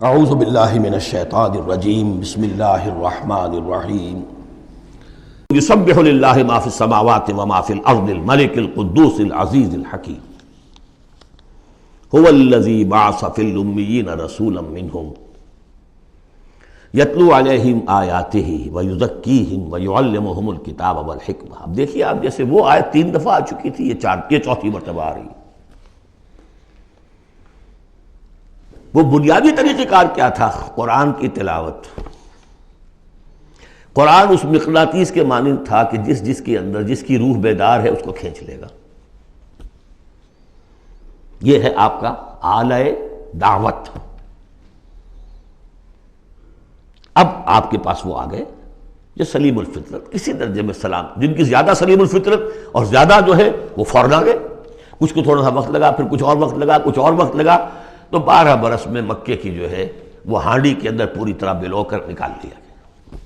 اعوذ باللہ من الشیطان الرجیم بسم اللہ الرحمن الرحیم یسبح للہ ما فی السماوات وما فی الارض الملک القدوس العزیز الحکیم هو الذی بعث فی الامیین رسولا منہم یتلو علیہم آیاتہ ویزکیہم ویعلمہم الکتاب والحکمہ۔ اب دیکھیے آپ، جیسے وہ آیت 3 دفعہ آ چکی تھی، یہ چوتھی مرتبہ آ رہی ہے۔ وہ بنیادی طریقہ کار کیا تھا؟ قرآن کی تلاوت۔ قرآن اس مقناطیس کے مانند تھا کہ جس کے اندر جس کی روح بیدار ہے اس کو کھینچ لے گا۔ یہ ہے آپ کا آلہ دعوت۔ اب آپ کے پاس وہ آ گئے جو سلیم الفطرت، کسی درجے میں سلام، جن کی زیادہ سلیم الفطرت اور زیادہ جو ہے وہ فوراً آ گئے۔ کچھ کو تھوڑا سا وقت لگا، پھر کچھ اور وقت لگا، کچھ اور وقت لگا، تو 12 برس میں مکے کی جو ہے وہ ہانڈی کے اندر پوری طرح بلو کر نکال دیا گیا۔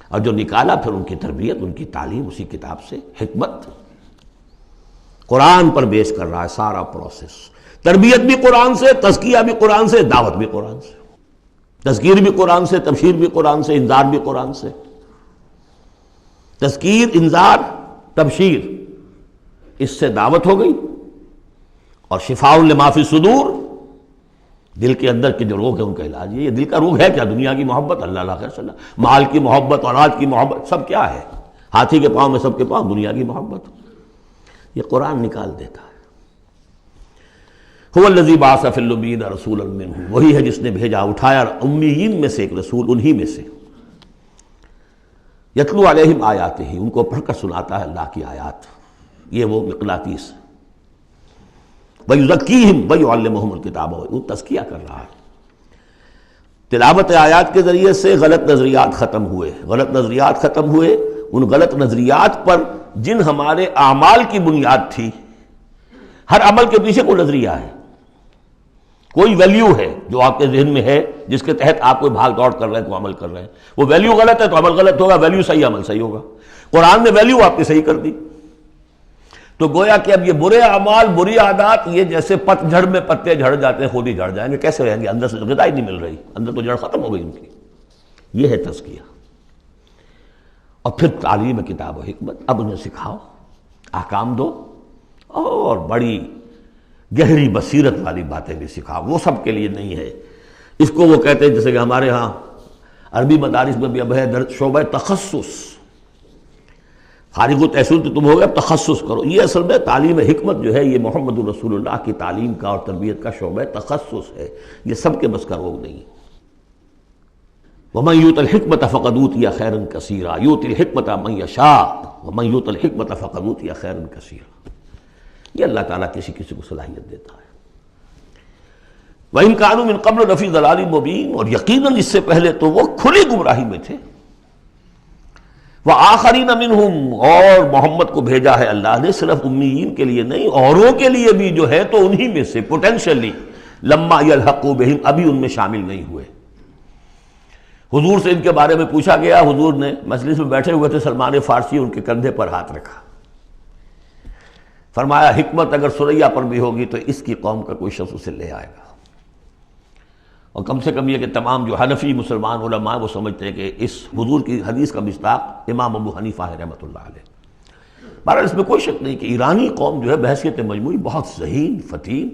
اور جو نکالا پھر ان کی تربیت، ان کی تعلیم اسی کتاب سے، حکمت قرآن پر بیس کر رہا ہے سارا پروسیس۔ تربیت بھی قرآن سے، تزکیہ بھی قرآن سے، دعوت بھی قرآن سے، تذکیر بھی قرآن سے، تبشیر بھی قرآن سے، انذار بھی قرآن سے۔ تذکیر، انذار، تبشیر، اس سے دعوت ہو گئی، اور شفاء لما فی الصدور، دل کے اندر کے جو روگ ہے ان کا علاج۔ یہ دل کا روگ ہے کیا؟ دنیا کی محبت، اللہ خیر صلی اللہ، مال کی محبت، اولاد کی محبت، سب کیا ہے؟ ہاتھی کے پاؤں میں سب کے پاؤں دنیا کی محبت۔ یہ قرآن نکال دیتا ہے۔ هو الذی بعث فی الامیین رسولا منہم، وہی ہے جس نے بھیجا، اٹھایا امیین میں سے ایک رسول، انہی میں سے۔ یتلو علیہم آیاتہ، ان کو پڑھ کر سناتا ہے اللہ کی آیات۔ یہ وہ مقناطیس۔ وَيُزَكِّيهِمْ وَيُعَلِّمُهُمُ الْكِتَابَ، وہ تزکیہ کر رہا ہے۔ تلاوت آیات کے ذریعے سے غلط نظریات ختم ہوئے، غلط نظریات ختم ہوئے۔ ان غلط نظریات پر جن ہمارے اعمال کی بنیاد تھی، ہر عمل کے پیچھے کوئی نظریہ ہے، کوئی ویلیو ہے جو آپ کے ذہن میں ہے، جس کے تحت آپ کوئی بھاگ دوڑ کر رہے ہیں، کوئی عمل کر رہے ہیں۔ وہ ویلیو غلط ہے تو عمل غلط ہوگا، ویلیو صحیح عمل صحیح ہوگا۔ قرآن نے ویلیو آپ کی صحیح کر دی، تو گویا کہ اب یہ برے اعمال، بری عادات، یہ جیسے پت جھڑ میں پتے جھڑ جاتے ہیں، خود ہی جھڑ جائیں گے، کیسے رہیں گے؟ اندر سے غذا ہی نہیں مل رہی، اندر تو جڑ ختم ہو گئی ان کی۔ یہ ہے تزکیہ۔ اور پھر تعلیم کتاب و حکمت، اب انہیں سکھاؤ، احکام دو، اور بڑی گہری بصیرت والی باتیں بھی سکھاؤ۔ وہ سب کے لیے نہیں ہے۔ اس کو وہ کہتے ہیں، جیسے کہ ہمارے ہاں عربی مدارس میں بھی اب ہے شعبہ تخصص۔ فارغ التحصیل تو تم ہو گئے، اب تخصص کرو۔ یہ اصل میں تعلیم حکمت جو ہے، یہ محمد رسول اللہ کی تعلیم کا اور تربیت کا شعبہ تخصص ہے۔ یہ سب کے بس کا روگ نہیں۔ وَمَن يُؤْتَ الْحِكْمَةَ فَقَدْ أُوتِيَ خَيْرًا كَثِيرًا يُؤْتِي الْحِكْمَةَ مَن يَشَاءُ وَمَن يُؤْتَ الْحِكْمَةَ فَقَدْ أُوتِيَ خَيْرًا كَثِيرًا۔ یہ اللہ تعالیٰ کسی کسی کو صلاحیت دیتا ہے۔ وَإِن كَانُوا مِن قَبْلُ لَفِي ضَلَالٍ مُبِينٍ، اور یقیناً اس سے پہلے تو وہ کھلی گمراہی میں تھے۔ وَآخَرِينَ مِنْهُمْ، اور محمد کو بھیجا ہے اللہ نے صرف امیین کے لیے نہیں، اوروں کے لیے بھی جو ہے تو انہی میں سے پوٹینشلی، لَمَّا يَلْحَقُوا بِهِمْ، ابھی ان میں شامل نہیں ہوئے۔ حضور سے ان کے بارے میں پوچھا گیا، حضور نے مجلس میں بیٹھے ہوئے تھے، سلمان فارسی ان کے کندھے پر ہاتھ رکھا، فرمایا حکمت اگر سریا پر بھی ہوگی تو اس کی قوم کا کوئی شخص اسے لے آئے گا۔ اور کم سے کم یہ کہ تمام جو حنفی مسلمان علماء وہ سمجھتے ہیں کہ اس حضور کی حدیث کا مصداق امام ابو حنیفہ ہے رحمۃ اللہ علیہ۔ بہرحال اس میں کوئی شک نہیں کہ ایرانی قوم جو ہے بحیثیت مجموعی بہت ذہین، فتین،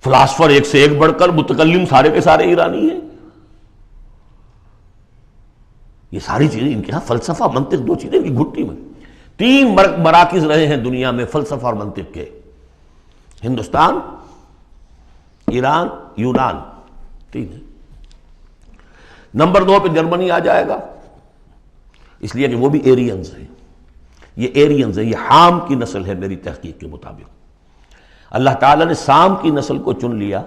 فلاسفر ایک سے ایک بڑھ کر، متکلم سارے کے سارے ایرانی ہیں۔ یہ ساری چیزیں ان کے ہاں فلسفہ، منطق، دو چیزیں کی گھٹی میں۔ 3 مراکز رہے ہیں دنیا میں فلسفہ اور منطق کے، ہندوستان، ایران، یونان، 3 ہے۔ نمبر 2 پہ جرمنی آ جائے گا، اس لیے کہ وہ بھی ایرینز ہیں۔ یہ ایرینز ہیں، یہ حام کی نسل ہے میری تحقیق کے مطابق۔ اللہ تعالیٰ نے سام کی نسل کو چن لیا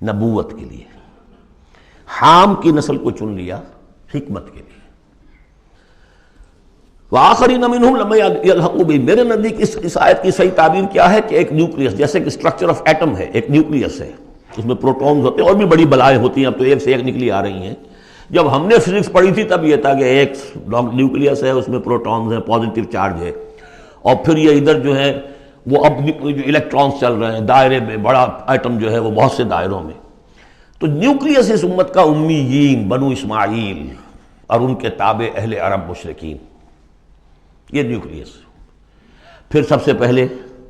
نبوت کے لیے، حام کی نسل کو چن لیا حکمت کے لیے۔ وآخرین منہم لما یلحقوا بہم، میرے نزدیک اس آیت کی صحیح تعبیر کیا ہے کہ ایک نیوکلیس، جیسے کہ اسٹرکچر آف ایٹم ہے، ایک نیوکلیس ہے، اس میں پروٹونز ہوتے ہیں، اور بھی بڑی بلائیں ہوتی ہیں، اب تو ایک سے ایک نکلی آ رہی ہیں۔ جب ہم نے فزکس پڑھی تھی تب یہ تھا کہ ایک نیوکلیس ہے، اس میں پروٹونز ہیں، پازیٹیو چارج ہے، اور پھر یہ ادھر جو ہے وہ اب جو الیکٹرانز چل رہے ہیں دائرے میں، بڑا ایٹم جو ہے وہ بہت سے دائروں میں۔ تو نیوکلیس اس امت کا امیین بنو اسماعیل اور ان کے تابع اہل عرب مشرکین، یہ نیوکلیس۔ پھر سب سے پہلے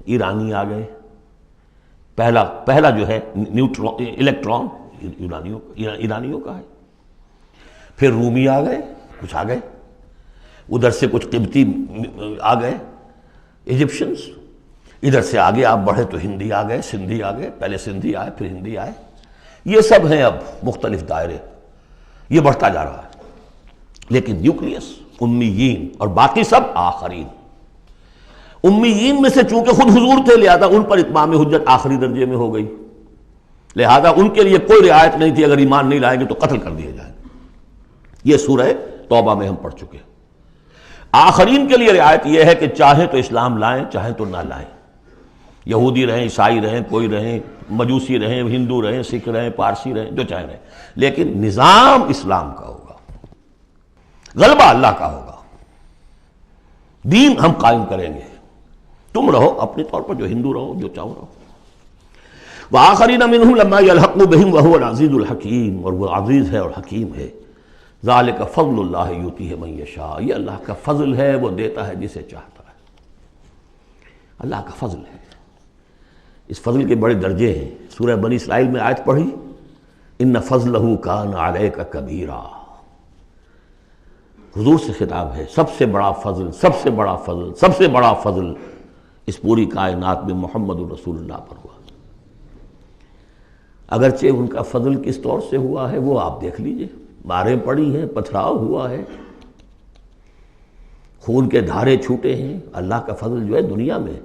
ایرانی آ گئے، پہلا جو ہے نیوٹرون الیکٹران ایرانیوں کا ہے۔ پھر رومی آ گئے، کچھ آ گئے ادھر سے، کچھ قبطی آ گئے ایجپشنز، ادھر سے آگے آپ بڑھے تو ہندی آ گئے، سندھی آ گئے، پہلے سندھی آئے پھر ہندی آئے، یہ سب ہیں اب مختلف دائرے، یہ بڑھتا جا رہا ہے۔ لیکن نیوکلیس امیین اور باقی سب آخرین۔ امیین میں سے چونکہ خود حضور تھے لہذا ان پر اتمام حجت آخری درجے میں ہو گئی، لہذا ان کے لیے کوئی رعایت نہیں تھی، اگر ایمان نہیں لائیں گے تو قتل کر دیے جائیں گے۔ یہ سورہ توبہ میں ہم پڑھ چکے۔ آخرین کے لیے رعایت یہ ہے کہ چاہیں تو اسلام لائیں چاہیں تو نہ لائیں، یہودی رہیں، عیسائی رہیں، کوئی رہیں، مجوسی رہیں، ہندو رہیں، سکھ رہیں، پارسی رہیں، جو چاہیں رہیں، لیکن نظام اسلام کا ہوگا، غلبہ اللہ کا ہوگا، دین ہم قائم کریں گے، تم رہو اپنے طور پر جو ہندو رہو، جو چاہو رہو۔ وآخرین منہم لما یلحقوا بہم وہو العزیز الحکیم، اور وہ عزیز ہے اور حکیم ہے۔ ذالک فضل اللہ یؤتیہ من یشاء، یہ اللہ کا فضل ہے، وہ دیتا ہے جسے چاہتا ہے، اللہ کا فضل ہے۔ اس فضل کے بڑے درجے ہیں۔ سورہ بنی اسرائیل میں آیت پڑھی، ان فضلہ کان علیک کبیرا، حضور سے خطاب ہے، سب سے بڑا فضل، سب سے بڑا فضل، سب سے بڑا فضل اس پوری کائنات میں محمد الرسول اللہ پر ہوا۔ اگرچہ ان کا فضل کس طور سے ہوا ہے وہ آپ دیکھ لیجئے، ماریں پڑی ہیں، پتھراؤ ہوا ہے، خون کے دھارے چھوٹے ہیں۔ اللہ کا فضل جو ہے دنیا میں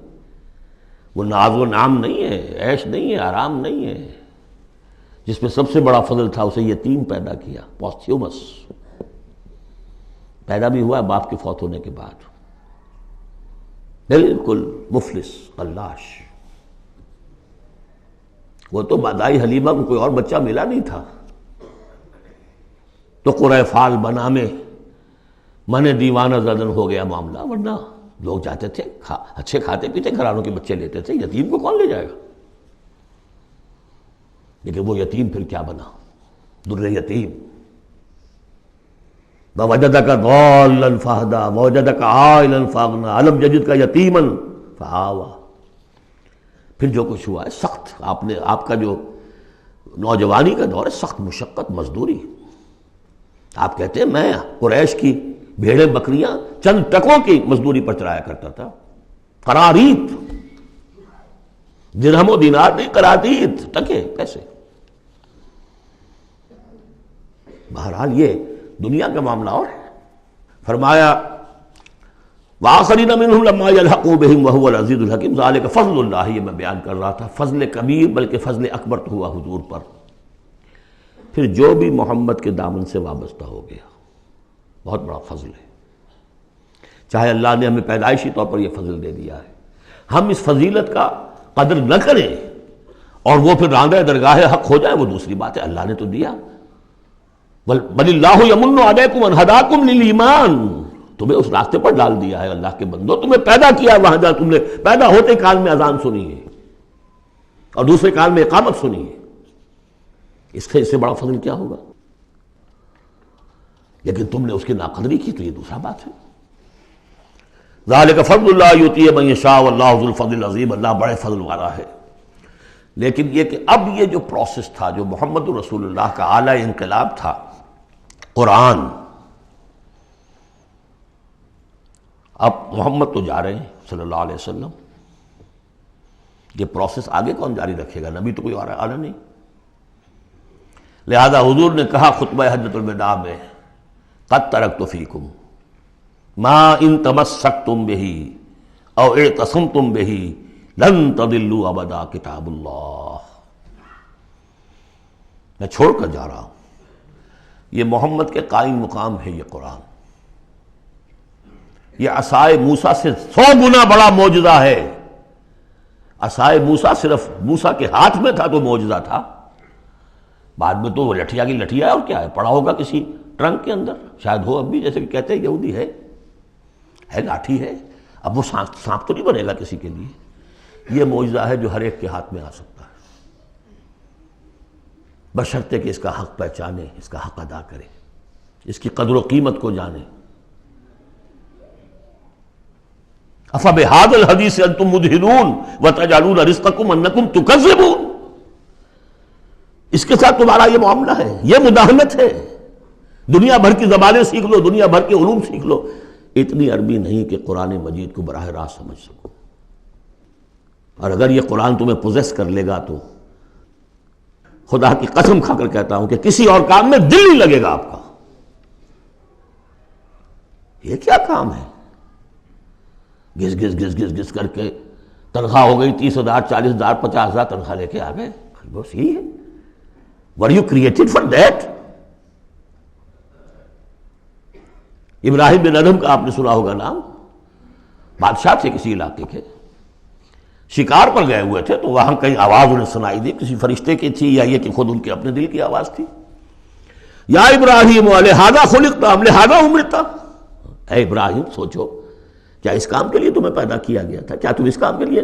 وہ ناز و نام نہیں ہے، عیش نہیں ہے، آرام نہیں ہے۔ جس میں سب سے بڑا فضل تھا اسے یتیم پیدا کیا، پوستھیومس، پیدا بھی ہوا باپ کے فوت ہونے کے بعد، بالکل مفلس قلاش۔ وہ تو مادائی حلیمہ کو کوئی اور بچہ ملا نہیں تھا تو قرۂ فال بنا میں من دیوانہ زدن ہو گیا معاملہ، ورنہ لوگ جاتے تھے، اچھے کھاتے پیتے گھرانوں کے بچے لیتے تھے، یتیم کو کون لے جائے گا؟ لیکن وہ یتیم پھر کیا بنا؟ در یتیم۔ وَوَجَدَكَ ضَالًّا فَهَدَىٰ وَوَجَدَكَ عَائِلًا فَأَغْنَىٰ أَلَمْ يَجِدْكَ يَتِيمًا فَآوَىٰ۔ پھر جو کچھ ہوا ہے سخت، آپ کا جو نوجوانی کا دور ہے، سخت مشقت، مزدوری۔ آپ کہتے ہیں میں قریش کی بھیڑیں بکریاں چند ٹکوں کی مزدوری پر چلایا کرتا تھا، قرارید، درہم و دینار نہیں، قرارید، ٹکے پیسے۔ بہرحال یہ دنیا کا معاملہ اور ہے۔ فرمایا وآخرین منہم لما یلحقوا بہم وہو العزیز الحکیم، ذالک فضل اللہ، یہ میں بیان کر رہا تھا، فضل کبیر بلکہ فضل اکبر تو ہوا حضور پر۔ پھر جو بھی محمد کے دامن سے وابستہ ہو گیا، بہت بڑا فضل ہے۔ چاہے اللہ نے ہمیں پیدائشی طور پر یہ فضل دے دیا ہے، ہم اس فضیلت کا قدر نہ کریں اور وہ پھر راندہ درگاہ حق ہو جائے، وہ دوسری بات ہے، اللہ نے تو دیا۔ بل اللہ یمن علیکم ان ہداکم للایمان، تمہیں اس راستے پر ڈال دیا ہے اللہ کے بندو، تمہیں پیدا کیا وہاں جہاں تم نے پیدا ہوتے کال میں اذان سنی ہے اور دوسرے کال میں اقامت سنی ہے، اس سے بڑا فضل کیا ہوگا؟ لیکن تم نے اس کی ناقدری کی تو یہ دوسرا بات ہے۔ ذالک فضل اللہ یؤتیہ من یشاء واللہ ذو الفضل العظیم، اللہ بڑے فضل والا ہے۔ لیکن یہ کہ اب یہ جو پروسیس تھا، جو محمد رسول اللہ کا اعلیٰ انقلاب تھا، قرآن، اب محمد تو جا رہے ہیں صلی اللہ علیہ وسلم، یہ پروسیس آگے کون جاری رکھے گا؟ نبی تو کوئی اور آنا نہیں۔ لہذا حضور نے کہا خطبہ حجۃ الوداع میں، قد ترکت فیکم ما ان تمسکتم بہ او اعتصمتم بہ لن تضلوا ابدا کتاب اللہ، میں چھوڑ کر جا رہا ہوں، یہ محمد کے قائم مقام ہے، یہ قرآن، یہ عصائے موسیٰ سے 100 گنا بڑا معجزہ ہے۔ عصائے موسیٰ صرف موسیٰ کے ہاتھ میں تھا تو معجزہ تھا، بعد میں تو وہ لٹھیا کی لٹھیا ہے، اور کیا ہے، پڑا ہوگا کسی ٹرنک کے اندر، شاید ہو اب بھی، جیسے کہ کہتے ہیں یہودی ہے لاٹھی ہے، اب وہ سانپ تو نہیں بنے گا کسی کے لیے۔ یہ معجزہ ہے جو ہر ایک کے ہاتھ میں آ سکتا ہے۔ بشرطے کہ اس کا حق پہچانے، اس کا حق ادا کرے، اس کی قدر و قیمت کو جانے۔ افبہذا الحدیث انتم مدہنون وتجعلون رزقکم انکم تکذبون، اس کے ساتھ تمہارا یہ معاملہ ہے، یہ مداہنت ہے۔ دنیا بھر کی زبانیں سیکھ لو، دنیا بھر کے علوم سیکھ لو، اتنی عربی نہیں کہ قرآن مجید کو براہ راست سمجھ سکو۔ اور اگر یہ قرآن تمہیں پوزیس کر لے گا تو خدا کی قسم کھا کر کہتا ہوں کہ کسی اور کام میں دل نہیں لگے گا آپ کا۔ یہ کیا کام ہے؟ گھس گھس گھس گھس گھس کر کے تنخواہ ہو گئی 30,000 40,000 50,000 تنخواہ لے کے آ گئے، بس یہی ہے۔ Were you created for that؟ ابراہیم بن ادہم کا آپ نے سنا ہوگا نام، بادشاہ تھے کسی علاقے کے، شکار پر گئے ہوئے تھے تو وہاں کہیں آواز انہیں سنائی دی، کسی فرشتے کی تھی یا یہ کہ خود ان کے اپنے دل کی آواز تھی۔ یا ابراہیم لہذا خلقت ام لہذا امرت، اے ابراہیم سوچو، کیا اس کام کے لیے تمہیں پیدا کیا گیا تھا؟ کیا تم اس کام کے لیے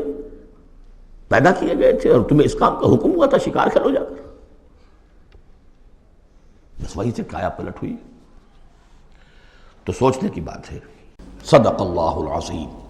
پیدا کیے گئے تھے اور تمہیں اس کام کا حکم ہوا تھا شکار کرو جا کر؟ بس وہی سے کایا پلٹ ہوئی۔ تو سوچنے کی بات ہے۔ صدق اللہ العظیم۔